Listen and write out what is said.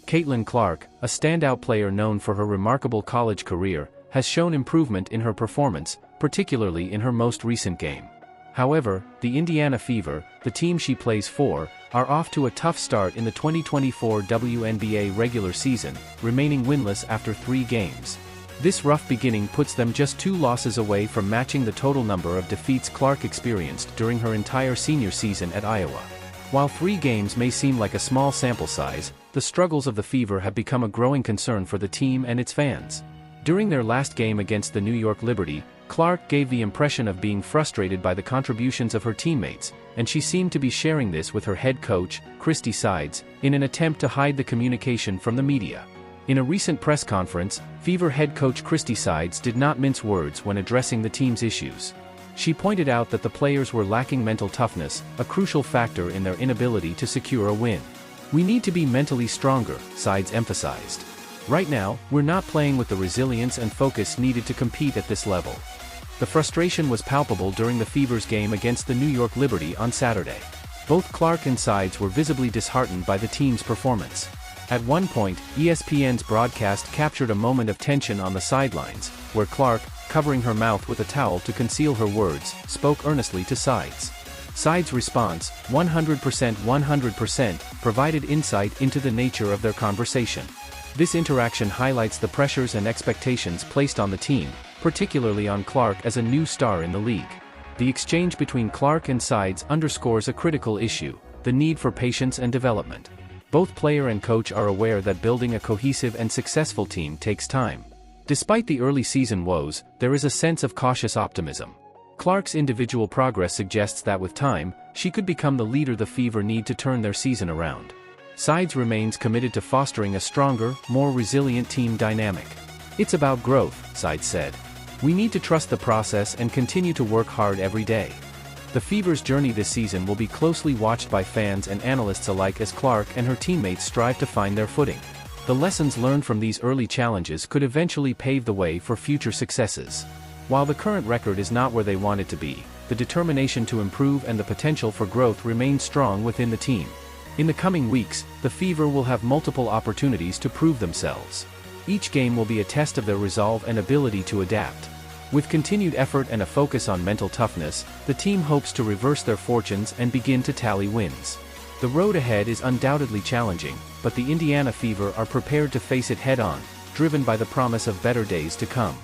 Caitlin Clark, a standout player known for her remarkable college career, has shown improvement in her performance, particularly in her most recent game. However, the Indiana Fever, the team she plays for, are off to a tough start in the 2024 WNBA regular season, remaining winless after 3 games. This rough beginning puts them just 2 losses away from matching the total number of defeats Clark experienced during her entire senior season at Iowa. While 3 games may seem like a small sample size, the struggles of the Fever have become a growing concern for the team and its fans. During their last game against the New York Liberty, Clark gave the impression of being frustrated by the contributions of her teammates, and she seemed to be sharing this with her head coach, Christie Sides, in an attempt to hide the communication from the media. In a recent press conference, Fever head coach Christie Sides did not mince words when addressing the team's issues. She pointed out that the players were lacking mental toughness, a crucial factor in their inability to secure a win. "We need to be mentally stronger," Sides emphasized. "Right now, we're not playing with the resilience and focus needed to compete at this level." The frustration was palpable during the Fever's game against the New York Liberty on Saturday. Both Clark and Sides were visibly disheartened by the team's performance. At one point, ESPN's broadcast captured a moment of tension on the sidelines, where Clark, covering her mouth with a towel to conceal her words, spoke earnestly to Sides. Sides' response, 100%, provided insight into the nature of their conversation. This interaction highlights the pressures and expectations placed on the team, particularly on Clark as a new star in the league. The exchange between Clark and Sides underscores a critical issue: the need for patience and development. Both player and coach are aware that building a cohesive and successful team takes time. Despite the early season woes, there is a sense of cautious optimism. Clark's individual progress suggests that with time, she could become the leader the Fever need to turn their season around. Sides remains committed to fostering a stronger, more resilient team dynamic. "It's about growth," Sides said. "We need to trust the process and continue to work hard every day." The Fever's journey this season will be closely watched by fans and analysts alike as Clark and her teammates strive to find their footing. The lessons learned from these early challenges could eventually pave the way for future successes. While the current record is not where they want it to be, the determination to improve and the potential for growth remain strong within the team. In the coming weeks, the Fever will have multiple opportunities to prove themselves. Each game will be a test of their resolve and ability to adapt. With continued effort and a focus on mental toughness, the team hopes to reverse their fortunes and begin to tally wins. The road ahead is undoubtedly challenging, but the Indiana Fever are prepared to face it head-on, driven by the promise of better days to come.